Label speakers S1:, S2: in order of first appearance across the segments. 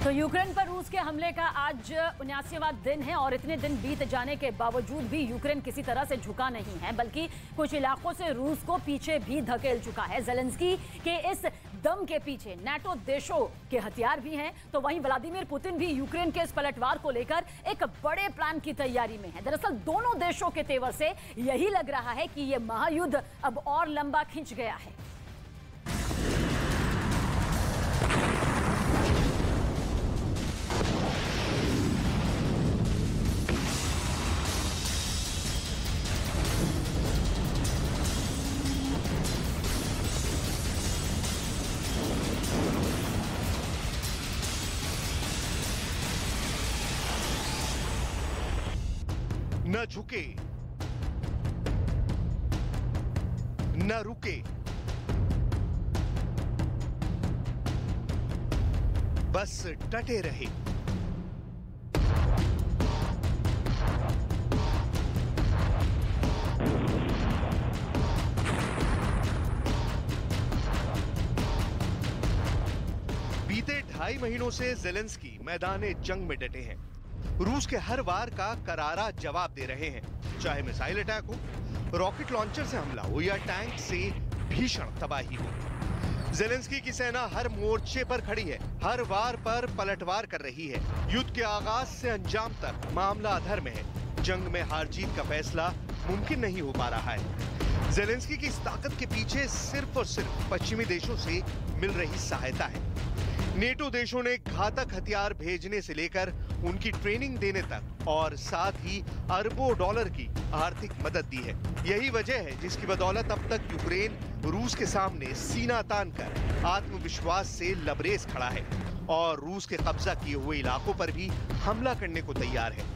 S1: तो यूक्रेन पर रूस के हमले का आज 79वां दिन है और इतने दिन बीत जाने के बावजूद भी यूक्रेन किसी तरह से झुका नहीं है, बल्कि कुछ इलाकों से रूस को पीछे भी धकेल चुका है। ज़ेलेंस्की के इस दम के पीछे नाटो देशों के हथियार भी हैं, तो वहीं व्लादिमीर पुतिन भी यूक्रेन के इस पलटवार को लेकर एक बड़े प्लान की तैयारी में है। दरअसल दोनों देशों के तेवर से यही लग रहा है कि यह महायुद्ध अब और लंबा खिंच गया है।
S2: न झुके न रुके, बस डटे रहे। बीते 2.5 महीनों से ज़ेलेंस्की मैदान जंग में डटे हैं। रूस के हर वार का करारा जवाब दे रहे हैं, चाहे मिसाइल अटैक हो, रॉकेट लॉन्चर से हमला हो या टैंक से भीषण तबाही हो। ज़ेलेंस्की की सेना हर मोर्चे पर खड़ी है, हर वार पर पलटवार कर रही है। युद्ध के आगाज से अंजाम तक मामला अधर में है। जंग में हार जीत का फैसला मुमकिन नहीं हो पा रहा है। ज़ेलेंस्की की इस ताकत के पीछे सिर्फ और सिर्फ पश्चिमी देशों से मिल रही सहायता है। नेटो देशों ने घातक हथियार भेजने से लेकर उनकी ट्रेनिंग देने तक और साथ ही अरबों डॉलर की आर्थिक मदद दी है। यही वजह है जिसकी बदौलत अब तक यूक्रेन रूस के सामने सीना तानकर आत्मविश्वास से लबरेज खड़ा है और रूस के कब्जा किए हुए इलाकों पर भी हमला करने को तैयार है।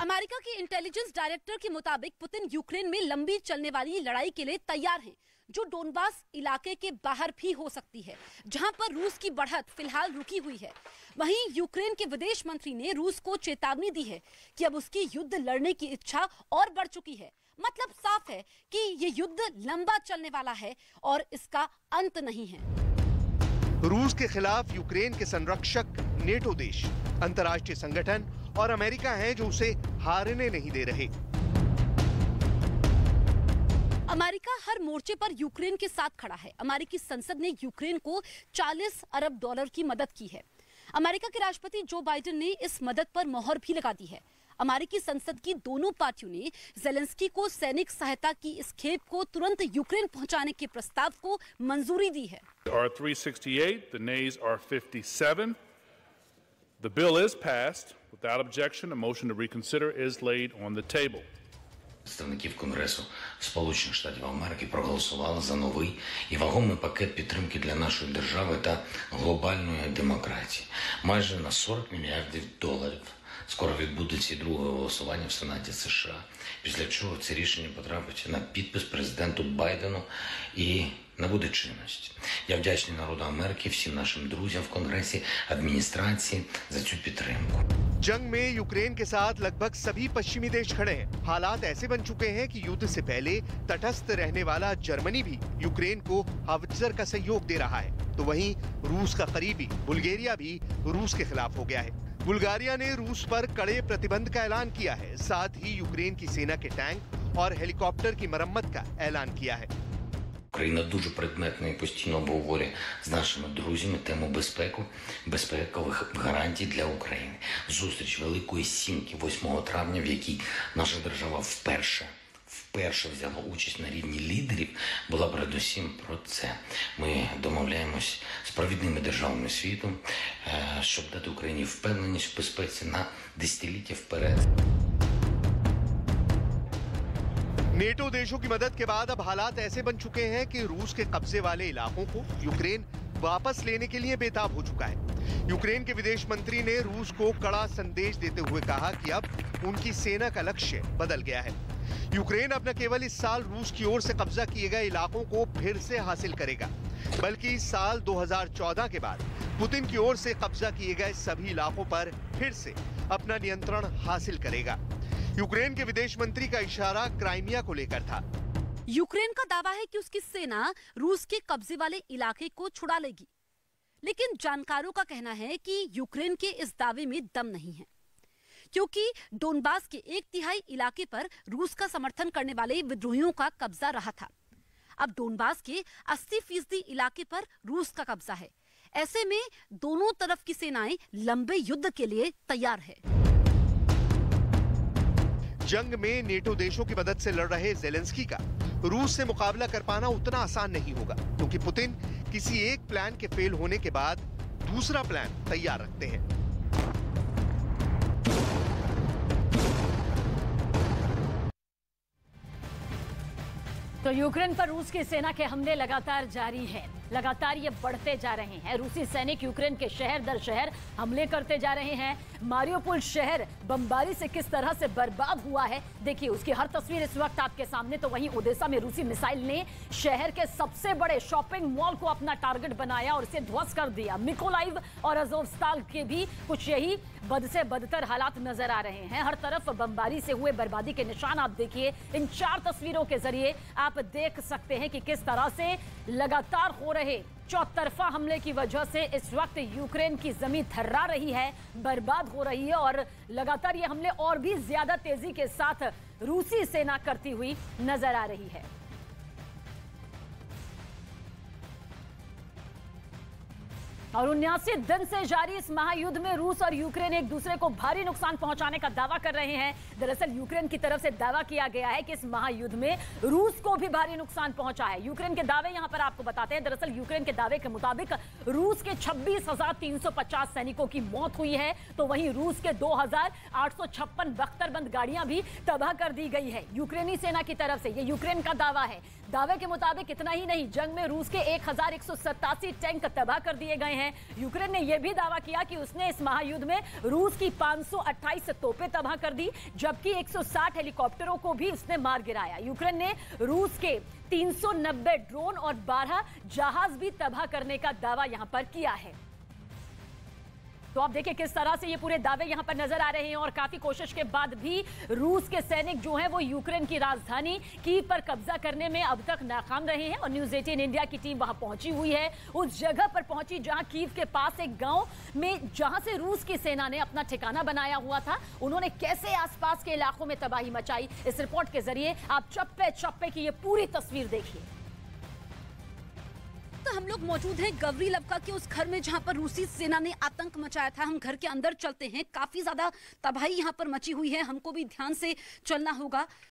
S3: अमेरिका के इंटेलिजेंस डायरेक्टर के मुताबिक पुतिन यूक्रेन में लंबी चलने वाली लड़ाई के लिए तैयार हैं, जो डोनबास इलाके के बाहर भी हो सकती है, जहां पर रूस की बढ़त फिलहाल रुकी हुई है। वहीं यूक्रेन के विदेश मंत्री ने रूस को चेतावनी दी है कि अब उसकी युद्ध लड़ने की इच्छा और बढ़ चुकी है। मतलब साफ है कि ये युद्ध लंबा चलने वाला है और इसका अंत नहीं है।
S2: रूस के खिलाफ यूक्रेन के संरक्षक नेटो देश, अंतर्राष्ट्रीय संगठन और अमेरिका हैं जो उसे हारने नहीं दे रहे।
S3: अमेरिका हर मोर्चे पर यूक्रेन के साथ खड़ा है। अमेरिकी संसद ने यूक्रेन को 40 अरब डॉलर की मदद की है। अमेरिका के राष्ट्रपति जो बाइडेन ने इस मदद पर मोहर भी लगा दी है। अमेरिकी संसद की दोनों पार्टियों ने ज़ेलेंस्की को सैनिक सहायता की इस खेप को तुरंत यूक्रेन पहुंचाने के प्रस्ताव को मंजूरी दी है।
S4: Are 368, the nays are 57. The bill is passed without objection. A motion to reconsider is laid on the table.
S5: Представників Конгресу Сполучених Штатів Америки проголосували за новий і вагомий пакет підтримки для нашої держави та глобальної демократії. Майже на 40 мільярдів доларів. Скоро відбудеться і друге голосування в Сенаті США, після чого це рішення потрапить на підпис президенту Байдену і набуде чинності. Я вдячний народу Америки, всім нашим друзям в Конгресі, адміністрації за цю підтримку.
S2: जंग में यूक्रेन के साथ लगभग सभी पश्चिमी देश खड़े हैं। हालात ऐसे बन चुके हैं कि युद्ध से पहले तटस्थ रहने वाला जर्मनी भी यूक्रेन को हावित्जर का सहयोग दे रहा है, तो वहीं रूस का करीबी बुल्गारिया भी रूस के खिलाफ हो गया है। बुल्गारिया ने रूस पर कड़े प्रतिबंध का ऐलान किया है, साथ ही यूक्रेन की सेना के टैंक और हेलीकॉप्टर की मरम्मत का ऐलान किया है।
S5: Україна дуже предметно і постійно обговорює з нашими друзями тему безпекових гарантій для України. Зустріч Великої Сімки 8 травня, в якій наша держава вперше взяла участь на рівні лідерів, була передусім про це. Ми домовляємось з провідними державами світу, щоб дати Україні впевненість в безпеці на десятиліття вперед.
S2: नेटो देशों की मदद के बाद अब हालात ऐसे बन चुके हैं कि रूस के कब्जे वाले इलाकों को यूक्रेन वापस लेने के लिए बेताब हो चुका है। यूक्रेन के विदेश मंत्री ने रूस को कड़ा संदेश देते हुए कहा कि अब उनकी सेना का लक्ष्य बदल गया है। यूक्रेन अब न केवल इस साल रूस की ओर से कब्जा किए गए इलाकों को फिर से हासिल करेगा, बल्कि इस साल 2014 के बाद पुतिन की ओर से कब्जा किए गए सभी इलाकों पर फिर से अपना नियंत्रण हासिल करेगा। यूक्रेन के विदेश मंत्री का इशारा क्राइमिया को लेकर था।
S3: यूक्रेन का दावा है कि उसकी सेना रूस के कब्जे वाले इलाके को छुड़ा लेगी। लेकिन जानकारों का कहना है कि यूक्रेन के इस दावे में दम नहीं है, क्योंकि डोनबास के 1/3 इलाके पर रूस का समर्थन करने वाले विद्रोहियों का कब्जा रहा था। अब डोनबास के 80% इलाके पर रूस का कब्जा है। ऐसे में दोनों तरफ की सेनाएं लंबे युद्ध के लिए तैयार है।
S2: जंग में नेटो देशों की मदद से लड़ रहे ज़ेलेंस्की का रूस से मुकाबला कर पाना उतना आसान नहीं होगा, क्योंकि पुतिन किसी एक प्लान के फेल होने के बाद दूसरा प्लान तैयार रखते हैं।
S1: तो यूक्रेन पर रूस की सेना के हमले लगातार जारी हैं। लगातार ये बढ़ते जा रहे हैं। रूसी सैनिक यूक्रेन के शहर दर शहर हमले करते जा रहे हैं। मारियोपोल शहर बमबारी से किस तरह से बर्बाद हुआ है, देखिए उसकी हर तस्वीर इस वक्त आपके सामने। तो वहीं ओडेसा में रूसी मिसाइल ने शहर के सबसे बड़े शॉपिंग मॉल को अपना टारगेट बनाया और इसे ध्वस्त कर दिया। मिकोलाइव और अज़ोवस्ताल के भी कुछ यही बद से बदतर हालात नजर आ रहे हैं। हर तरफ बमबारी से हुए बर्बादी के निशान आप देखिए। इन 4 तस्वीरों के जरिए आप देख सकते हैं कि किस तरह से लगातार हो रहे चौतरफा हमले की वजह से इस वक्त यूक्रेन की जमीन थर्रा रही है, बर्बाद हो रही है और लगातार ये हमले और भी ज्यादा तेजी के साथ रूसी सेना करती हुई नजर आ रही है। और 79 दिन से जारी इस महायुद्ध में रूस और यूक्रेन एक दूसरे को भारी नुकसान पहुंचाने का दावा कर रहे हैं। दरअसल यूक्रेन की तरफ से दावा किया गया है कि इस महायुद्ध में रूस को भी भारी नुकसान पहुंचा है। यूक्रेन के दावे यहां पर आपको बताते हैं। दरअसल यूक्रेन के दावे के मुताबिक रूस के 26,350 सैनिकों की मौत हुई है, तो वहीं रूस के 2,856 बख्तरबंद गाड़ियां भी तबाह कर दी गई है यूक्रेनी सेना की तरफ से। ये यूक्रेन का दावा है। दावे के मुताबिक इतना ही नहीं, जंग में रूस के 1,187 टैंक तबाह कर दिए गए हैं। यूक्रेन ने यह भी दावा किया कि उसने इस महायुद्ध में रूस की 528 तोपें तबाह कर दी, जबकि 160 हेलीकॉप्टरों को भी उसने मार गिराया। यूक्रेन ने रूस के 390 ड्रोन और 12 जहाज भी तबाह करने का दावा यहां पर किया है। तो आप देखिए किस तरह से ये पूरे दावे यहां पर नजर आ रहे हैं। और काफी कोशिश के बाद भी रूस के सैनिक जो हैं वो यूक्रेन की राजधानी कीव पर कब्जा करने में अब तक नाकाम रहे हैं। और न्यूज़ 18 इंडिया की टीम वहां पहुंची हुई है, उस जगह पर पहुंची जहां कीव के पास एक गांव में जहां से रूस की सेना ने अपना ठिकाना बनाया हुआ था, उन्होंने कैसे आसपास के इलाकों में तबाही मचाई, इस रिपोर्ट के जरिए आप चप्पे चप्पे की ये पूरी तस्वीर देखिए।
S3: तो हम लोग मौजूद हैं गवरीलवका के उस घर में जहां पर रूसी सेना ने आतंक मचाया था। हम घर के अंदर चलते हैं। काफी ज्यादा तबाही यहां पर मची हुई है, हमको भी ध्यान से चलना होगा।